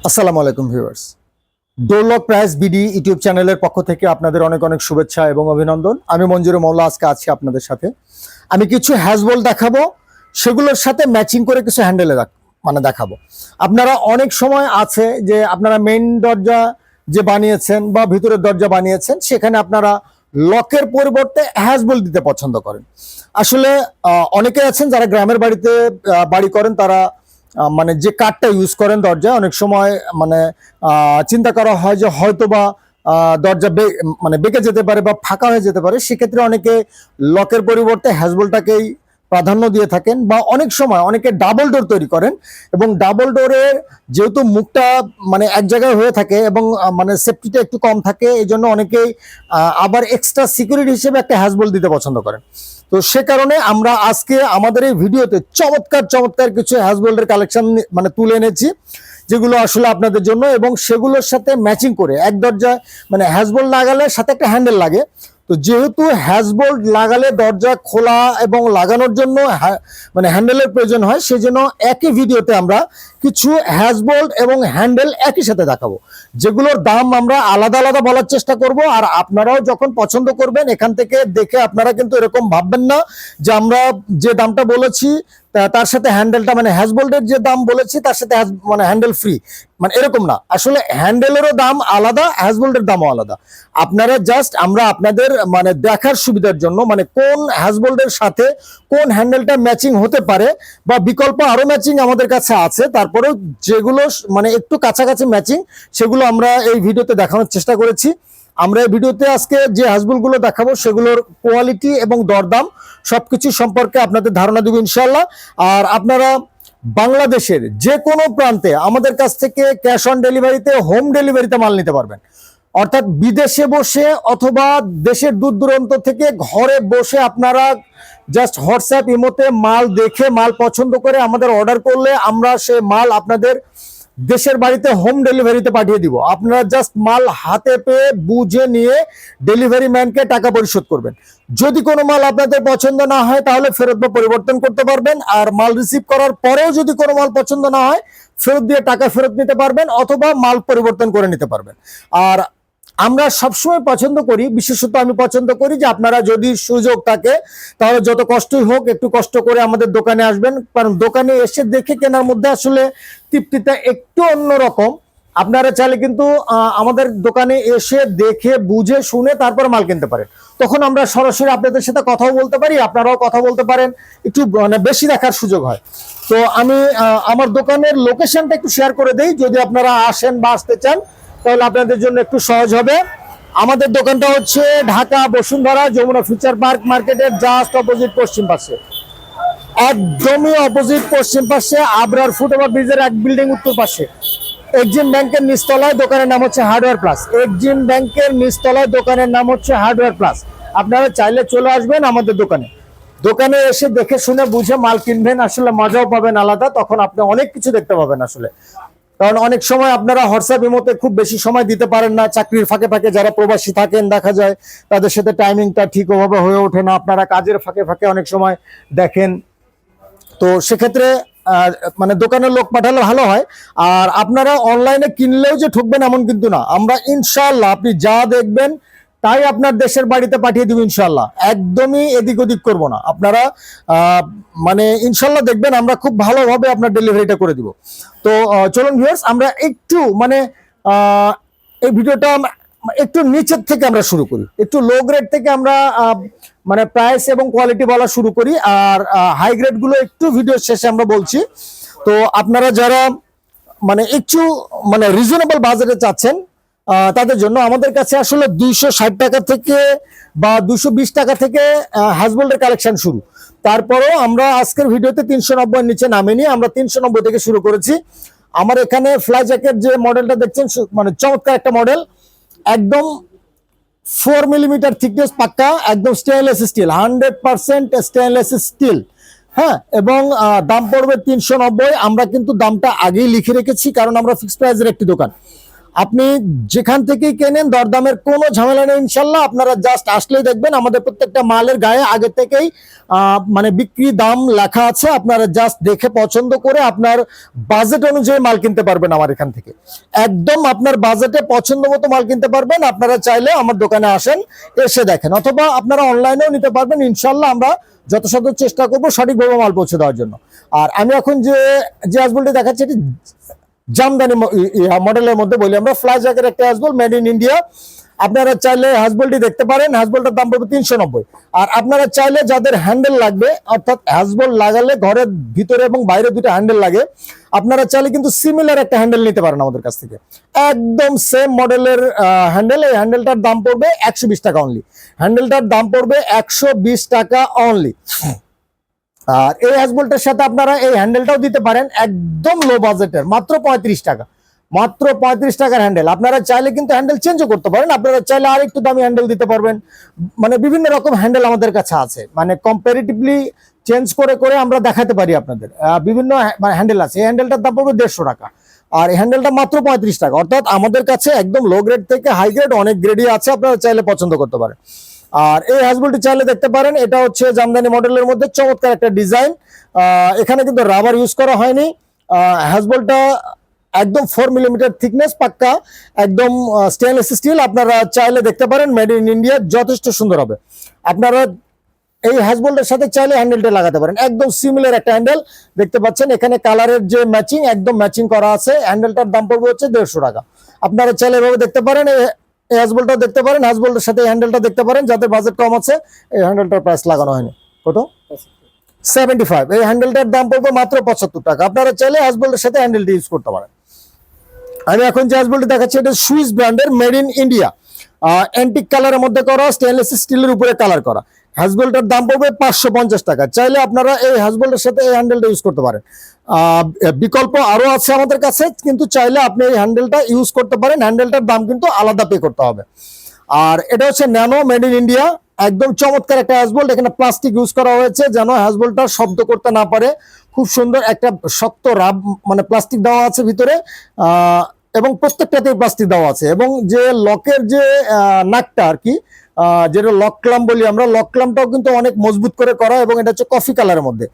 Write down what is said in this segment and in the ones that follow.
আসসালামু আলাইকুম viewers. Door lock price BD YouTube চ্যানেলের পক্ষ থেকে আপনাদের অনেক অনেক শুভেচ্ছা এবং অভিনন্দন। আমি মঞ্জুর মৌলা আজকে আছি আপনাদের সাথে। আমি কিছু হ্যাজবল দেখাবো, সেগুলোর সাথে ম্যাচিং করে কিছু হ্যান্ডেলে দেখাবো। আপনারা অনেক সময় আছে যে আপনারা মেইন দরজা যে বানিয়েছেন বা ভিতরের দরজা বানিয়েছেন, সেখানে আপনারা লকের পরিবর্তে হ্যাজবল দিতে পছন্দ করেন। আসলে অনেকে আছেন যারা গ্রামের বাড়িতে বাড়ি করেন, তারা মানে যে কাঠটা ইউজ করেন দরজায়, অনেক সময় মানে চিন্তা করা হয় যে হয়তোবা দরজা মানে বেঁকে যেতে পারে বা ফাঁকা হয়ে যেতে পারে। সেক্ষেত্রে অনেকে লকের পরিবর্তে হ্যাজবলটাকেই প্রাধান্য দিয়ে থাকেন, বা অনেক সময় অনেকে ডাবল ডোর তৈরি করেন এবং ডাবল ডোরের যেহেতু মুখটা মানে এক জায়গায় হয়ে থাকে এবং মানে সেফটিটা একটু কম থাকে, এই জন্য অনেকেই আবার এক্সট্রা সিকিউরিটি হিসেবে একটা হ্যাজবল দিতে পছন্দ করেন। তো সে কারণে আমরা আজকে আমাদের এই ভিডিওতে চমৎকার চমৎকার কিছু হ্যাজবোল্ডের কালেকশন মানে তুলে এনেছি, যেগুলো আসলে আপনাদের জন্য, এবং সেগুলোর সাথে ম্যাচিং করে এক দরজায় মানে হ্যাজবোল্ড লাগালে সাথে একটা হ্যান্ডেল লাগে। তো যেহেতু হ্যাজবোল্ড লাগালে দরজা খোলা এবং লাগানোর জন্য মানে হ্যান্ডেলের প্রয়োজন হয়, সেজন্য একই ভিডিওতে আমরা কিছু হ্যাজবোল্ড এবং হ্যান্ডেল একই সাথে দেখাবো, যেগুলোর দাম আমরা আলাদা আলাদা বলার চেষ্টা করব। আর আপনারাও যখন পছন্দ করবেন, এখান থেকে দেখে আপনারা কিন্তু এরকম ভাববেন না যে আমরা যে দামটা বলেছি তার সাথে হ্যান্ডেলটা মানে হ্যাজবোল্ডের যে দাম বলেছি তার সাথে মানে হ্যান্ডেল ফ্রি, মানে এরকম না। আসলে হ্যান্ডেলেরও দাম আলাদা, হ্যাজবোল্ডের দামও আলাদা। আপনারা জাস্ট আমরা আপনাদের মানে দেখার সুবিধার জন্য মানে কোন হ্যাজবোল্ডের সাথে কোন হ্যান্ডেলটা ম্যাচিং হতে পারে, বা বিকল্প আরো ম্যাচিং আমাদের কাছে আছে, তারপরেও যেগুলো মানে একটু কাছাকাছি ম্যাচিং সেগুলো আমরা এই ভিডিওতে দেখানোর চেষ্টা করেছি। আমরা এই ভিডিওতে আজকে যে হ্যাজবলগুলো দেখাবো সেগুলোর কোয়ালিটি এবং দরদাম সবকিছু সম্পর্কে আপনাদের ধারণা দেব ইনশাল্লাহ। আর আপনারা বাংলাদেশের যে কোনো প্রান্তে আমাদের কাছ থেকে ক্যাশ অন ডেলিভারিতে, হোম ডেলিভারিতে মাল নিতে পারবেন। অর্থাৎ বিদেশে বসে অথবা দেশের দূর দূরান্ত থেকে ঘরে বসে আপনারা জাস্ট হোয়াটসঅ্যাপ ইমোতে মাল দেখে মাল পছন্দ করে আমাদের অর্ডার করলে আমরা সে মাল আপনাদের দেশের বাড়িতে হোম ডেলিভারিতে পাঠিয়ে দিব। আপনারা জাস্ট মাল হাতে পেয়ে বুঝে নিয়ে ডেলিভারি ম্যানকে টাকা পরিশোধ করবেন। যদি কোনো মাল আপনাদের পছন্দ না হয় তাহলে ফেরত বা পরিবর্তন করতে পারবেন। আর মাল রিসিভ করার পরেও যদি কোনো মাল পছন্দ না হয়, ফেরত দিয়ে টাকা ফেরত নিতে পারবেন অথবা মাল পরিবর্তন করে নিতে পারবেন। আর আমরা সবসময় পছন্দ করি, বিশেষত আমি পছন্দ করি যে আপনারা যদি সুযোগ থাকে তাহলে যত কষ্টই হোক একটু কষ্ট করে আমাদের দোকানে আসবেন, কারণ দোকানে এসে দেখে কেনার মধ্যে আসলে তৃপ্তিটা একটু অন্যরকম। আপনারা চাইলে কিন্তু আমাদের দোকানে এসে দেখে বুঝে শুনে তারপর মাল কিনতে পারেন। তখন আমরা সরাসরি আপনাদের সাথে কথাও বলতে পারি, আপনারাও কথা বলতে পারেন, একটু মানে বেশি দেখার সুযোগ হয়। তো আমি আমার দোকানের লোকেশনটা একটু শেয়ার করে দেই, যদি আপনারা আসেন বা আসতে চান তাহলে আপনাদের জন্য একটু সহজ হবে। আমাদের দোকানটা হচ্ছে ঢাকা বসুন্ধরা যমুনা ফিউচার পার্ক মার্কেটের জাস্ট অপোজিট পশ্চিম পাশে, একদমই অপোজিট পশ্চিম পাশে আবরার ফুটওভার ব্রিজের এক বিল্ডিং উত্তর পাশে এক্সিম ব্যাংকের নিচতলায় দোকানের নাম হচ্ছে হার্ডওয়্যার প্লাস। এক্সিম ব্যাংকের নিচতলায় দোকানের নাম হচ্ছে হার্ডওয়্যার প্লাস। আপনারা চাইলে চলে আসবেন আমাদের দোকানে, দোকানে এসে দেখে শুনে বুঝে মাল কিনবেন, আসলে মজাও পাবেন আলাদা। তখন আপনি অনেক কিছু দেখতে পাবেন আসলে, কারণ অনেক সময় আপনারা হোয়াটসঅ্যাপ ইমোতে খুব বেশি সময় দিতে পারেন না, চাকরির ফাঁকে ফাঁকে যারা প্রবাসী থাকেন দেখা যায় তাদের সাথে টাইমিংটা ঠিকভাবে হয়ে ওঠে না, আপনারা কাজের ফাঁকে ফাঁকে অনেক সময় দেখেন। তো সেক্ষেত্রে মানে দোকানের লোক পাঠালে ভালো হয়। আর আপনারা অনলাইনে কিনলেও যে ঠকবেন এমন কিন্তু না, আমরা ইনশাল্লাহ আপনি যা দেখবেন তাই আপনার দেশের বাড়িতে পাঠিয়ে দিব ইনশাল্লাহ, একদমই এদিক ওদিক করবো না। আপনারা মানে ইনশাল্লাহ দেখবেন আমরা খুব ভালোভাবে আপনার ডেলিভারিটা করে দিব। তো চলুন ভিউয়ার্স, আমরা একটু মানে এই ভিডিওটা একটু নিচের থেকে আমরা শুরু করি, একটু লো গ্রেড থেকে আমরা মানে প্রাইস এবং কোয়ালিটি বলা শুরু করি, আর হাই গ্রেড গুলো একটু ভিডিওর শেষে আমরা বলছি। তো আপনারা যারা মানে একটু মানে রিজনেবল বাজেটে চাচ্ছেন তাদের জন্য আমাদের কাছে আসলে 260 টাকা থেকে বা 220 টাকা থেকে হ্যাজবোল্ডের কালেকশন শুরু। তারপরেও আমরা আজকের ভিডিওতে 390 নিচে নামিনি, আমরা 390 থেকে শুরু করেছি। আমার এখানে ফ্লাই জ্যাকেট যে মডেলটা দেখছেন মানে চমৎকার একটা মডেল, একদম 4 মিলিমিটার থিকনেস পাক্কা, একদম স্টেনলেস স্টিল, 100% স্টেনলেস স্টিল। হ্যাঁ, এবং দাম পড়বে 390। আমরা কিন্তু দামটা আগেই লিখে রেখেছি কারণ আমরা ফিক্সড প্রাইসের একটি দোকান। আপনি যেখান থেকেই কেনেন দরদামের কোনো ঝামেলা নেই ইনশাল্লাহ। আপনারা জাস্ট আসলেই দেখবেন আমাদের প্রত্যেকটা মালের গায়ে আগে থেকেই মানে বিক্রি দাম লেখা আছে। আপনারা জাস্ট দেখে পছন্দ করে আপনার বাজেট অনুযায়ী মাল কিনতে পারবেন আমার এখান থেকে। একদম আপনার বাজেটে পছন্দ মতো মাল কিনতে পারবেন। আপনারা চাইলে আমার দোকানে আসেন, এসে দেখেন, অথবা আপনারা অনলাইনেও নিতে পারবেন। ইনশাল্লাহ আমরা যথাসাধ্য চেষ্টা করবো সঠিকভাবে মাল পৌঁছে দেওয়ার জন্য। আর আমি এখন যে হ্যাজবলটি দেখাচ্ছি এটি জামদানি মডেলের মধ্যে বলি আমরা, ফ্লাই জ্যাকের একটা হ্যাজবল মেড ইন ইন্ডিয়া। আপনারা চাইলে হ্যাজবলটি দেখতে পারেন। হ্যাজবলটার দাম পড়বে 390। আর আপনারা চাইলে যাদের হ্যান্ডেল লাগবে, অর্থাৎ হ্যাজবল লাগালে ঘরের ভিতরে এবং বাইরে দুটো হ্যান্ডেল লাগে, আপনারা চাইলে কিন্তু সিমিলার একটা হ্যান্ডেল নিতে পারেন আমাদের কাছ থেকে। একদম সেম মডেলের হ্যান্ডেল। এই হ্যান্ডেলটার দাম পড়বে 120 টাকা অনলি। হ্যান্ডেলটার দাম পড়বে 120 টাকা অনলি। আর এই হ্যাজবলটার সাথে আপনারা এই হ্যান্ডেলটাও দিতে পারেন একদম লো বাজেটের, মাত্র 35 টাকা। মাত্র 35 টাকার হ্যান্ডেল। আপনারা চাইলে কিন্তু হ্যান্ডেল চেঞ্জও করতে পারেন। আপনারা চাইলে আর একটু দামি হ্যান্ডেল দিতে পারবেন। মানে বিভিন্ন রকম হ্যান্ডেল আমাদের কাছে আছে, মানে কম্পারেটিভলি চেঞ্জ করে করে আমরা দেখাতে পারি আপনাদের। বিভিন্ন হ্যান্ডেল আছে। এই হ্যান্ডেলটার দাম পড়বে 150 টাকা। আর এই হ্যান্ডেলটা মাত্র 35 টাকা। অর্থাৎ আমাদের কাছে একদম লো গ্রেড থেকে হাই গ্রেড অনেক গ্রেডই আছে, আপনারা চাইলে পছন্দ করতে পারেন। আর এই হ্যাজবলটি চাইলে দেখতে পারেন। এটা হচ্ছে জামদানি মডেলের মধ্যে চমৎকার একটা ডিজাইন। এখানে কিন্তু রাবার ইউজ করা হয়নি। হ্যাজবলটা একদম 4 মিলিমিটার থিকনেস, পাক্কা একদম স্টেনলেস স্টিল। আপনারা চাইলে দেখতে পারেন, মেড ইন ইন্ডিয়া, যথেষ্ট সুন্দর হবে। আপনারা এই হ্যাজবলটার সাথে চাইলে হ্যান্ডেলটা লাগাতে পারেন। একদম সিমিলার একটা হ্যান্ডেল দেখতে পাচ্ছেন। এখানে কালারের যে ম্যাচিং, একদম ম্যাচিং করা আছে। হ্যান্ডেলটার দাম পড়বে হচ্ছে 150 টাকা। আপনারা চাইলে এভাবে দেখতে পারেন। এই হ্যাজবলটা দেখতে পারেন, হ্যাজবলটার সাথে হ্যান্ডেলটা দেখতে পারেন। যাদের বাজেট কম আছে, এই হ্যান্ডেলটার প্রাইস লাগানো হয়নি। কত? 75। এই হ্যান্ডেলটার দাম পড়বে মাত্র 75 টাকা। আপনারা চাইলে হ্যাজবলটার সাথে হ্যান্ডেলটি ইউজ করতে পারেন। আমি এখন যে হ্যাজবলটি দেখাচ্ছি এটা সুইস ব্র্যান্ডের, মেড ইন ইন্ডিয়া। অ্যান্টিক কালারের মধ্যে করা, স্টেনলেস স্টিলের উপরে কালার করা। হ্যাজবলটার দাম পড়বে 550 টাকা। চাইলে আপনারা এই হ্যাজবলটার সাথে এই হ্যান্ডেলটা ইউজ করতে পারেন। বিকল্প আরো আছে আমাদের কাছে, কিন্তু চাইলে আপনি এই হ্যান্ডেলটা ইউজ করতে পারেন। হ্যান্ডেলটার দাম কিন্তু আলাদা পে করতে হবে। আর এটা হচ্ছে ন্যানো, মেড ইন ইন্ডিয়া। একদম চমৎকার একটা হ্যাজবল। এখানে প্লাস্টিক ইউজ করা হয়েছে যেন হ্যাজবলটা শব্দ করতে না পারে। খুব সুন্দর একটা শক্ত রাব, মানে প্লাস্টিক দেওয়া আছে ভিতরে, এবং প্রত্যেকটাতে প্লাস্টিক দেওয়া আছে। এবং যে লকের যে নাকটা আর কি, যেটা লক ক্লাম্প বলি আমরা, লক ক্লাম্পটাও কিন্তু অনেক মজবুত করে করা। এবং এটা হচ্ছে কফি কালারের মধ্যে,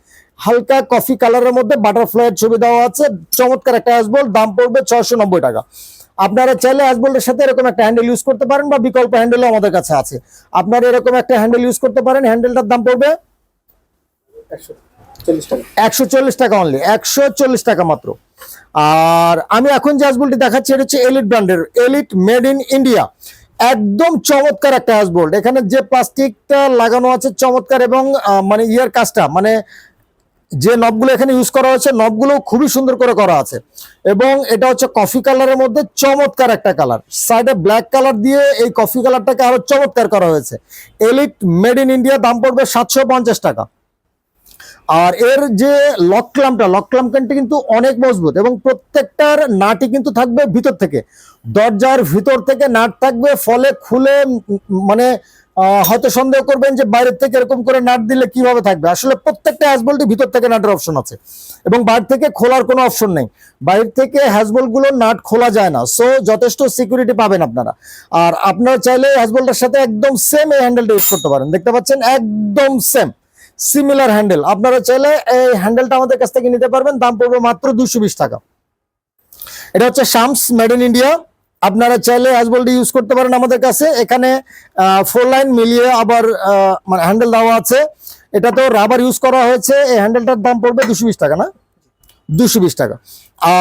হালকা কফি কালারের মধ্যে বাটারফ্লাইয়ের ছবি দেওয়া আছে। চমৎকার একটা হ্যাজবল। দাম পড়বে 690 টাকা। আপনারা চাইলে হ্যাজবলের সাথে এরকম একটা হ্যান্ডেল ইউজ করতে পারেন, বা বিকল্প হ্যান্ডেলও আমাদের কাছে আছে। আপনারা এরকম একটা হ্যান্ডেল ইউজ করতে পারেন। হ্যান্ডেলটার দাম পড়বে 140 টাকা অনলি। 140 টাকা মাত্র। আর আমি এখন যে হ্যাজবলটি দেখাচ্ছি এটা হচ্ছে এলিট ব্র্যান্ডের, এলিট, মেড ইন ইন্ডিয়া। একদম চমৎকার একটা হ্যাজবল। এখানে যে প্লাস্টিকটা লাগানো আছে চমৎকার, এবং মানে ইয়ার কাজটা, মানে যে নবগুলো এখানে ইউজ করা হয়েছে, নবগুলো খুবই সুন্দর করে করা আছে। এবং এটা হচ্ছে কফি কালারের মধ্যে চমৎকার একটা কালার। সাইডে ব্ল্যাক কালার দিয়ে এই কফি কালারটাকে আরো চমৎকার করা হয়েছে। Elite, made in India. দাম পড়বে 750 টাকা। আর এর যে লক ক্ল্যাম্পটা কিন্তু অনেক মজবুত, এবং প্রত্যেকটার নাটই কিন্তু থাকবে ভিতর থেকে, দরজার ভিতর থেকে নাট থাকবে। ফলে খুলে মানে হয়তো সন্দেহ করবেন যে বাইরের থেকে এরকম করে নাট দিলে কিভাবে থাকবে। আসলে প্রত্যেকটা হ্যাজবলটি ভিতর থেকে নাটের অপশন আছে, এবং বাইরে থেকে খোলার কোনো অপশন নেই। বাইরে থেকে হ্যাজবলগুলো নাট খোলা যায় না। সো যথেষ্ট সিকিউরিটি পাবেন আপনারা। আর আপনারা চাইলে হ্যাজবলটার সাথে একদম সেম এই হ্যান্ডেলটা ইউজ করতে পারেন। দেখতে পাচ্ছেন একদম সেম সিমিলার হ্যান্ডেল। আপনারা চাইলে এই হ্যান্ডেলটা আমাদের কাছ থেকে নিতে পারবেন। দাম পড়বে মাত্র 220 টাকা। এটা হচ্ছে শামস, মেড ইন ইন্ডিয়া। আপনারা চাইলে হ্যাজবলটি ইউজ করতে পারেন আমাদের কাছে। এখানে 4 লাইন মিলিয়ে আবার মানে হ্যান্ডেল দেওয়া আছে। এটা তো রাবার ইউজ করা হয়েছে। এই হ্যান্ডেলটার দাম পড়বে 220 টাকা, না 220 টাকা।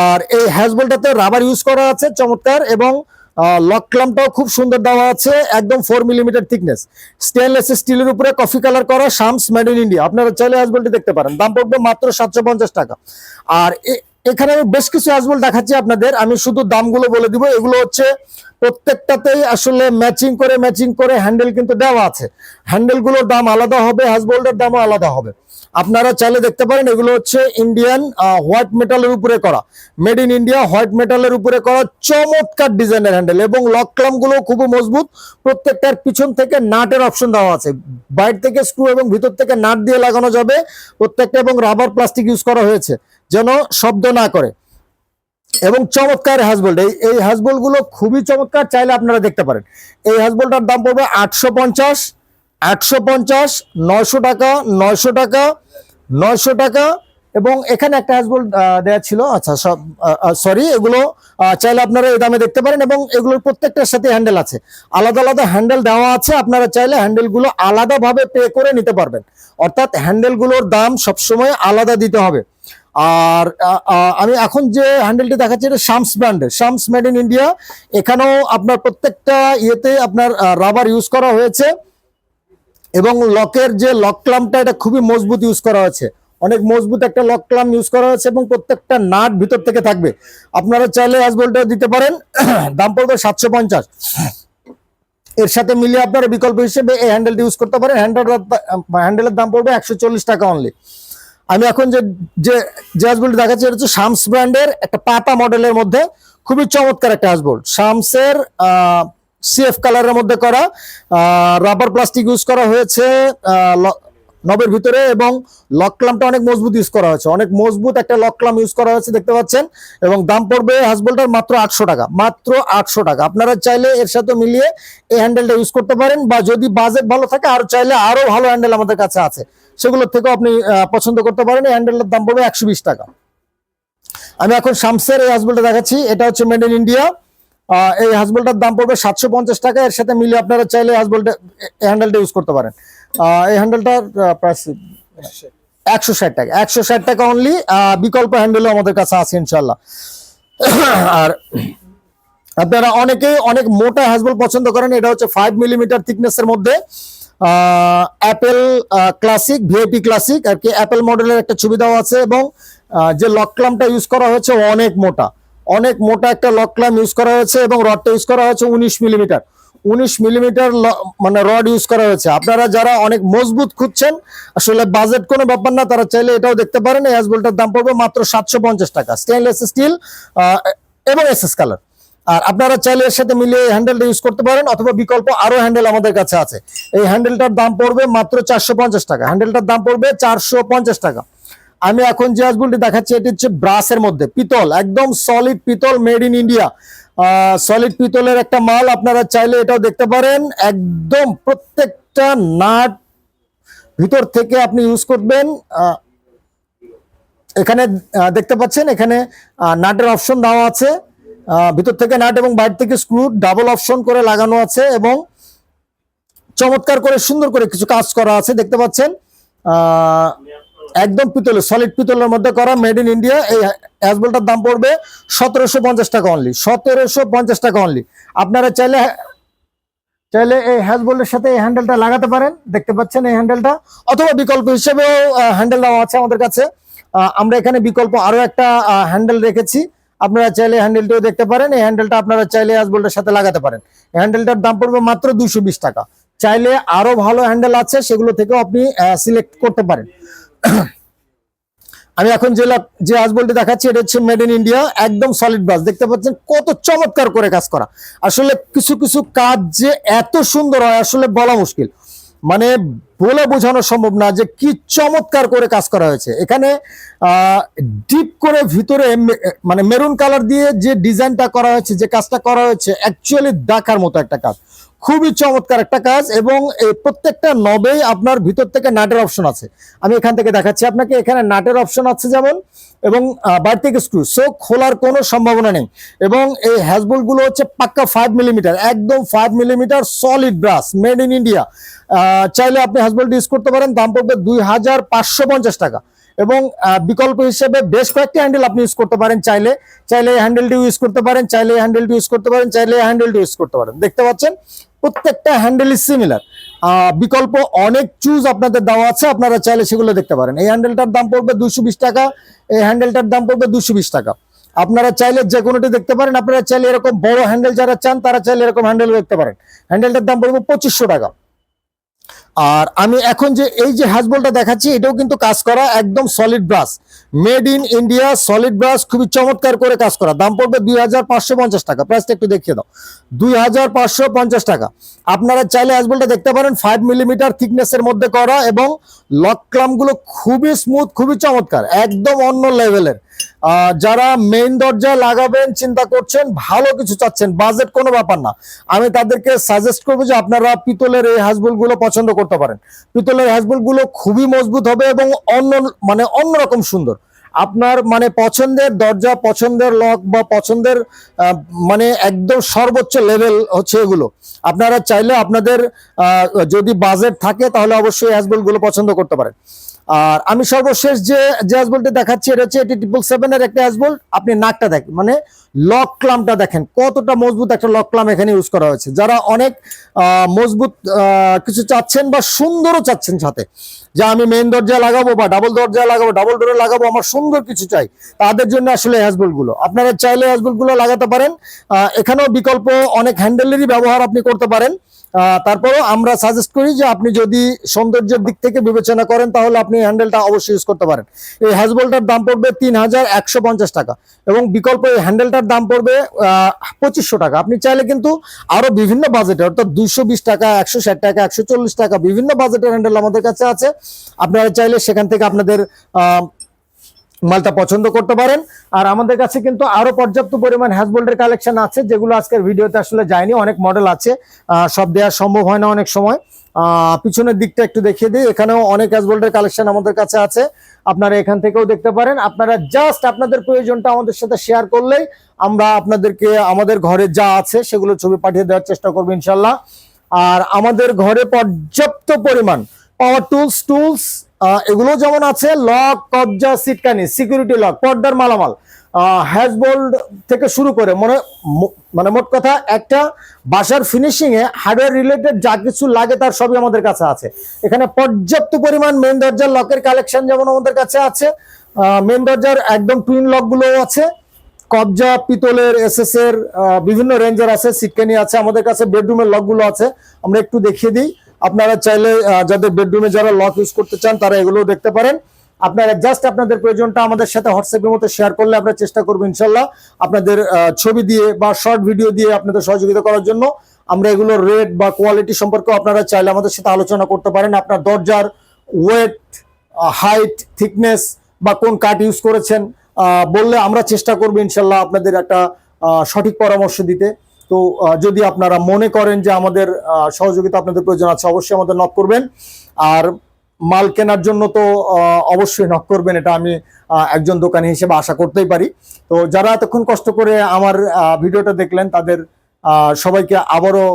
আর এই হ্যাজবলটাতে রাবার ইউজ করা আছে চমৎকার, এবং লক ক্লাম্পটাও খুব সুন্দর দেওয়া আছে। একদম 4 মিলিমিটার থিকনেস, স্টেনলেস স্টিলের উপরে কফি কালার করা, শামস, মেড ইন ইন্ডিয়া। আপনারা চাইলে হ্যাজবলটি দেখতে পারেন। দাম পড়বে মাত্র 750 টাকা। আর এখানে আমি বেশ কিছু হ্যাজবল দেখাচ্ছি আপনাদের। আমি শুধু দামগুলো বলে দিব। এগুলো হচ্ছে প্রত্যেকটাতেই আসলে ম্যাচিং করে হ্যান্ডেল কিন্তু দেওয়া আছে। হ্যান্ডেলগুলোর দাম আলাদা হবে, হ্যাজবলটার দামও আলাদা হবে। আপনারা চাইলে দেখতে পারেন। এগুলো হচ্ছে ইন্ডিয়ান হোয়াইট মেটালের উপরে করা, মেড ইন ইন্ডিয়া হোয়াইট মেটালের উপরে করা চমৎকার ডিজাইনের হ্যান্ডেল। এবং লক ক্লাম্পগুলো খুব মজবুত। প্রত্যেকটার পিছন থেকে নাটের অপশন দেওয়া আছে, বাইরে থেকে স্ক্রু এবং ভিতর থেকে নাট দিয়ে লাগানো যাবে প্রত্যেকটা। এবং রাবার প্লাস্টিক ইউজ করা হয়েছে যেন শব্দ না করে। এবং চমৎকার হ্যাজবোল্ট, এই হ্যাজবোল্ট গুলো খুবই চমৎকার, চাইলে আপনারা দেখতে পারেন। এই হ্যাজবোল্টটার দাম পড়বে 850, 850, 900 টাকা, 900 টাকা, 900 টাকা। এবং এখানে একটা হ্যাজবোল্ট দেওয়া ছিল, আচ্ছা সব সরি, এগুলো চাইলে আপনারা এই দামে দেখতে পারেন। এবং এগুলোর প্রত্যেকটার সাথে হ্যান্ডেল আছে, আলাদা আলাদা হ্যান্ডেল দেওয়া আছে, আপনারা চাইলে হ্যান্ডেলগুলো আলাদাভাবে পে করে নিতে পারবেন। অর্থাৎ হ্যান্ডেলগুলোর দাম সবসময় আলাদা দিতে হবে। আর আমি এখন যে হ্যান্ডেলটি দেখাচ্ছি এটা শামস ব্র্যান্ডের, শামস মেড ইন ইন্ডিয়া। এখানেও আপনার প্রত্যেকটা ইয়েতে আপনার রাবার ইউজ করা হয়েছে এবং লকের যে লক ক্লাম্পটা এটা খুবই মজবুত ইউজ করা হয়েছে, অনেক মজবুত একটা লক ক্লাম্প ইউজ করা হয়েছে এবং প্রত্যেকটা নাট ভিতর থেকে থাকবে। আপনারা চাইলে হ্যাজবোল্টটা দিতে পারেন, দাম পড়বে 750। এর সাথে মিলিয়ে আপনারা বিকল্প হিসেবে এই হ্যান্ডেলটি ইউজ করতে পারেন। হ্যান্ডেলের দাম পড়বে 140 টাকা অনলি। আমি এখন যে হ্যাজবোল্ট দেখাচ্ছি এটা হচ্ছে শামস ব্র্যান্ডের একটা পাতা মডেলের মধ্যে, খুবই চমৎকার একটা হ্যাজবোল্ট। শামসের সিএফ কালারের মধ্যে করা, রাবার প্লাস্টিক ইউজ করা হয়েছে নবের ভিতরে এবং লক ক্লাম্পটা অনেক মজবুত ইউজ করা হয়েছে, অনেক মজবুত একটা লক ক্লাম্প ইউজ করা হয়েছে দেখতে পাচ্ছেন। এবং দাম পড়বে হ্যাজবোল্টের মাত্র 800 টাকা, মাত্র 800 টাকা। আপনারা চাইলে এর সাথে মিলিয়ে এই হ্যান্ডেলটা ইউজ করতে পারেন, বা যদি বাজেট ভালো থাকে আর চাইলে আরো ভালো হ্যান্ডেল আমাদের কাছে আছে, সেগুলোর থেকেও আপনি পছন্দ করতে পারেন। এই হ্যান্ডেলের দাম পড়বে 120 টাকা। আমি এখন শামসের এই হ্যাজবোল্টটা দেখাচ্ছি, এটা হচ্ছে মেড ইন ইন্ডিয়া। এই হ্যাজবোল্টটার দাম পড়বে 750 টাকা। এর সাথে মিলিয়ে আপনারা চাইলে হ্যান্ডেলটা ইউজ করতে পারেন। এই হ্যান্ডেলটার প্রাইস 160 টাকা, 160 টাকা অনলি। বিকল্প হ্যান্ডেলও আমাদের কাছে আছে ইনশাল্লাহ। আর আপনারা অনেকেই অনেক মোটা হ্যাজবোল্ট পছন্দ করেন, এটা হচ্ছে 5 মিলিমিটার থিকনেসের মধ্যে অ্যাপেল ক্লাসিক, ভিআইপি ক্লাসিক আর কি, অ্যাপেল মডেলের একটা ছবি দেওয়া আছে। এবং যে লক ক্লাম্পটা ইউজ করা হয়েছে অনেক মোটা, অনেক মোটা একটা লক ক্লাম্প ইউজ করা হয়েছে এবং রডটা ইউজ করা হয়েছে 19 মিলিমিটার, 19 মিলিমিটার মানে রড ইউজ করা হয়েছে। আপনারা যারা অনেক মজবুত খুঁজছেন, আসলে বাজেট কোনো ব্যাপার না, তারা চাইলে এটাও দেখতে পারেন। এই হ্যাজবোল্টের দাম পড়বে মাত্র 750 টাকা, স্টেনলেস স্টিল এবং এসএস কালার। আর আপনারা চাইলে এর সাথে মিলিয়ে হ্যান্ডেলটা ইউজ করতে পারেন, অথবা বিকল্প আরো হ্যান্ডেল আমাদের কাছে আছে। এই হ্যান্ডেলটার দাম পড়বে মাত্র 450 টাকা, হ্যান্ডেলটার দাম পড়বে 450 টাকা। আমি এখন যে হ্যাজবোল্টটি দেখাচ্ছি এটি হচ্ছে ব্রাসের মধ্যে, পিতল, একদম সলিড পিতল, মেড ইন ইন্ডিয়া, সলিড পিতলের একটা মাল। আপনারা চাইলে এটাও দেখতে পারেন, একদম প্রত্যেকটা নাট ভিতর থেকে আপনি ইউজ করবেন। এখানে দেখতে পাচ্ছেন, এখানে নাটের অপশন দেওয়া আছে, ভিতর থেকে নাট এবং বাইরে থেকে স্ক্রু ডাবল অপশন করে লাগানো আছে এবং চমৎকার করে সুন্দর করে কিছু কাজ করা আছে দেখতে পাচ্ছেন। একদম পিতলের, সলিড পিতলের মধ্যে করা, মেড ইন ইন্ডিয়া। এই হ্যাজবোল্টটার দাম পড়বে 1750 টাকা অনলি, 1750 টাকা অনলি। আপনারা চাইলে এই হ্যাজবোল্টের সাথে এই হ্যান্ডেলটা লাগাতে পারেন, দেখতে পাচ্ছেন এই হ্যান্ডেলটা, অথবা বিকল্প হিসেবেও হ্যান্ডেল দেওয়া আছে আমাদের কাছে। আমরা এখানে বিকল্প আরো একটা হ্যান্ডেল রেখেছি, আপনারা চাইলে হ্যান্ডেলটিও দেখতে পারেন। এই হ্যান্ডেলটা আপনারা চাইলে হ্যাজবোল্টের সাথে লাগাতে পারেন। এই হ্যান্ডেলটার দাম পড়বে মাত্র 220 টাকা। চাইলে আরো ভালো হ্যান্ডেল আছে, সেগুলো থেকেও আপনি সিলেক্ট করতে পারেন। আমি এখন যে হ্যাজবোল্টটি দেখাচ্ছি এটা হচ্ছে মেড ইন ইন্ডিয়া, একদম সলিড ব্রাশ, দেখতে পাচ্ছেন কত চমৎকার করে কাজ করা। আসলে কিছু কিছু কাজ যে এত সুন্দর হয় আসলে বলা মুশকিল, মানে বলে বোঝানো সম্ভব না যে কি চমৎকার করে কাজ করা হয়েছে। এখানে ডিপ করে ভিতরে মানে মেরুন কালার দিয়ে যে ডিজাইনটা করা হয়েছে, যে কাজটা করা হয়েছে, অ্যাকচুয়ালি দেখার মতো একটা কাজ, খুবই চমৎকার একটা কাজ। এবং এই প্রত্যেকটা নবেই আপনার ভিতর থেকে নাটের অপশন আছে, আমি এখান থেকে দেখাচ্ছি আপনাকে। এখানে নাটের অপশন আছে যেমন, এবং বাইরে থেকে স্ক্রু, সো খোলার কোনো সম্ভাবনা নেই। এবং এই হ্যাজবোল্ট গুলো হচ্ছে পাক্কা 5 মিলিমিটার, একদম 5 millimetre solid brush, made in India. চাইলে আপনি হ্যাজবোল্ট ইউজ করতে পারেন, দাম পড়বে 2550 টাকা। এবং বিকল্প হিসেবে বেশ কয়েকটি হ্যান্ডেল আপনি ইউজ করতে পারেন, চাইলে এই হ্যান্ডেলটি ইউজ করতে পারেন, চাইলে এই হ্যান্ডেলটি ইউজ করতে পারেন, চাইলে এই হ্যান্ডেলটি ইউজ করতে পারেন। দেখতে পাচ্ছেন প্রত্যেকটা হ্যান্ডেল ইজ সিমিলার, বিকল্প অনেক চুজ আপনাদের দেওয়া আছে, আপনারা চাইলে সেগুলো দেখতে পারেন। এই হ্যান্ডেলটার দাম পড়বে 220 টাকা, এই হ্যান্ডেলটার দাম পড়বে 220 টাকা। আপনারা চাইলে যে কোনোটি দেখতে পারেন, আপনারা চাইলে এরকম বড় হ্যান্ডেল যারা চান তারা চাইলে এরকম হ্যান্ডেল দেখতে পারেন। হ্যান্ডেলটার দাম পড়বে 2500 টাকা। আর আমি এখন এই যে হ্যাজবোল্টটা দেখাচ্ছি এটাও কিন্তু কাজ করা, একদম solid brush, made in India, solid brush, খুবই চমৎকার করে কাজ করা। দাম পড়বে 2550 টাকা। প্রাইসটা একটু দেখিয়ে দাও, 2550 টাকা। আপনারা চাইলে হ্যাজবোল্টটা দেখতে পারেন, 5 মিলিমিটার থিকনেসের মধ্যে করা এবং লক ক্লাম্প গুলো খুবই স্মুথ, খুবই চমৎকার, একদম অন্য লেভেলের। যারা মেইন দরজা লাগাবেন চিন্তা করছেন, ভালো কিছু চাচ্ছেন, বাজেট কোনো ব্যাপার না, আমি তাদেরকে সাজেস্ট করবো যে আপনারা পিতলের এই হ্যাজবলগুলো পছন্দ করতে পারেন। পিতলের হ্যাজবলগুলো খুবই মজবুত হবে এবং অন্যরকম সুন্দর। আপনার মানে পছন্দের দরজা, পছন্দের লক বা পছন্দের মানে একদম সর্বোচ্চ লেভেল হচ্ছে এগুলো। আপনারা চাইলে আপনাদের যদি বাজেট থাকে তাহলে অবশ্যই হ্যাজবলগুলো পছন্দ করতে পারেন। আর আমি সর্বশেষ যে হ্যাজবলটা দেখাচ্ছি এটা হচ্ছে 777 এর একটা হ্যাজবল। আপনি নাকটা দেখেন, মানে লক ক্লামটা দেখেন কতটা মজবুত একটা লক ক্লাম এখানে ইউজ করা হয়েছে। যারা অনেক মজবুত কিছু চাচ্ছেন বা সুন্দরও চাচ্ছেন সাথে, যে আমি মেইন দরজা লাগাবো বা ডাবল দরজা লাগাবো, ডাবল ডোরে লাগাবো, আমার সুন্দর কিছু চাই, তাদের জন্য আসলে হ্যাজবল গুলো আপনারা চাইলে হ্যাজবল গুলো লাগাতে পারেন। এখানেও বিকল্প অনেক হ্যান্ডেলেরই ব্যবহার আপনি করতে পারেন। তারপরেও আমরা সাজেস্ট করি যে আপনি যদি সৌন্দর্যের দিক থেকে বিবেচনা করেন তাহলে আপনি হ্যান্ডেলটা অবশ্যই ইউজ করতে পারেন। এই হ্যাজবলটার দাম পড়বে 3150 টাকা এবং বিকল্প এই হ্যান্ডেলটার দাম পড়বে 2500 টাকা। আপনি চাইলে কিন্তু আরো বিভিন্ন বাজেটে, অর্থাৎ 220 টাকা, 160 টাকা, 140 টাকা বিভিন্ন বাজেটের হ্যান্ডেল আমাদের কাছে আছে। আপনারা চাইলে সেখান থেকে আপনাদের মালটা পছন্দ করতে পারেন। আর আমাদের কাছে কিন্তু আরো পর্যাপ্ত পরিমাণ হ্যাজবোল্টের কালেকশন আছে, যেগুলো আজকের ভিডিওতে আসলে যায়নি। অনেক মডেল আছে, সব দেওয়া সম্ভব হয় না অনেক সময়। পিছনের দিকটা একটু দেখিয়ে দিই, এখানেও অনেক হ্যাজবোল্টের কালেকশন আমাদের কাছে আছে, আপনারা এখান থেকেও দেখতে পারেন। আপনারা জাস্ট আপনাদের প্রয়োজনটা আমাদের সাথে শেয়ার করলেই আমরা আপনাদেরকে আমাদের ঘরে যা আছে সেগুলো ছবি পাঠিয়ে দেওয়ার চেষ্টা করবো ইনশাল্লাহ। আর আমাদের ঘরে পর্যাপ্ত পরিমাণ পাওয়ার টুলস এগুলো যেমন আছে, লক, কবজা, সিটকানি, সিকিউরিটি লক, পর্দার মালামাল, হ্যাজবোল্ট থেকে শুরু করে মানে মোট কথা একটা বাসার ফিনিশিং এ হার্ডওয়্যার রিলেটেড যা কিছু লাগে তার সবই আমাদের কাছে আছে। এখানে পর্যাপ্ত পরিমাণ মেন দরজার লকের কালেকশন যেমন আমাদের কাছে আছে, মেন দরজার একদম টুইন লক গুলো আছে, কবজা, পিতলের, এসএস এর বিভিন্ন রেঞ্জের আছে, সিটকানি আছে, আমাদের কাছে বেডরুমের লক গুলো আছে। আমরা একটু দেখিয়ে দিই, আপনারা চাইলে যাদের বেডরুমে যারা লক ইউজ করতে চান তারা এগুলো দেখতে পারেন। আপনারা জাস্ট আপনাদের প্রয়োজনটা আমাদের সাথে হোয়াটসঅ্যাপের মতো শেয়ার করলে আমরা চেষ্টা করবো ইনশাল্লাহ আপনাদের ছবি দিয়ে বা শর্ট ভিডিও দিয়ে আপনাদের সহযোগিতা করার জন্য। আমরা এগুলোর রেট বা কোয়ালিটি সম্পর্কে আপনারা চাইলে আমাদের সাথে আলোচনা করতে পারেন। আপনার দরজার ওয়েট, হাইট, থিকনেস বা কোন কাঠ ইউজ করেছেন বললে আমরা চেষ্টা করবো ইনশাল্লাহ আপনাদের একটা সঠিক পরামর্শ দিতে। তো যদি আপনারা মনে করেন যে আমাদের সহযোগিতা আপনাদের প্রয়োজন আছে, অবশ্যই আমাদের নক করবেন। আর মাল কেনার জন্য তো অবশ্যই নক করবেন, এটা আমি একজন দোকানি হিসেবে আশা করতেই পারি। তো যারা এতক্ষণ কষ্ট করে আমার ভিডিওটা দেখলেন তাদের সবাইকে আবারও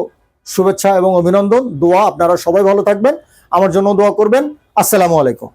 শুভেচ্ছা এবং অভিনন্দন, দোয়া। আপনারা সবাই ভালো থাকবেন, আমার জন্য দোয়া করবেন। আসসালামু আলাইকুম।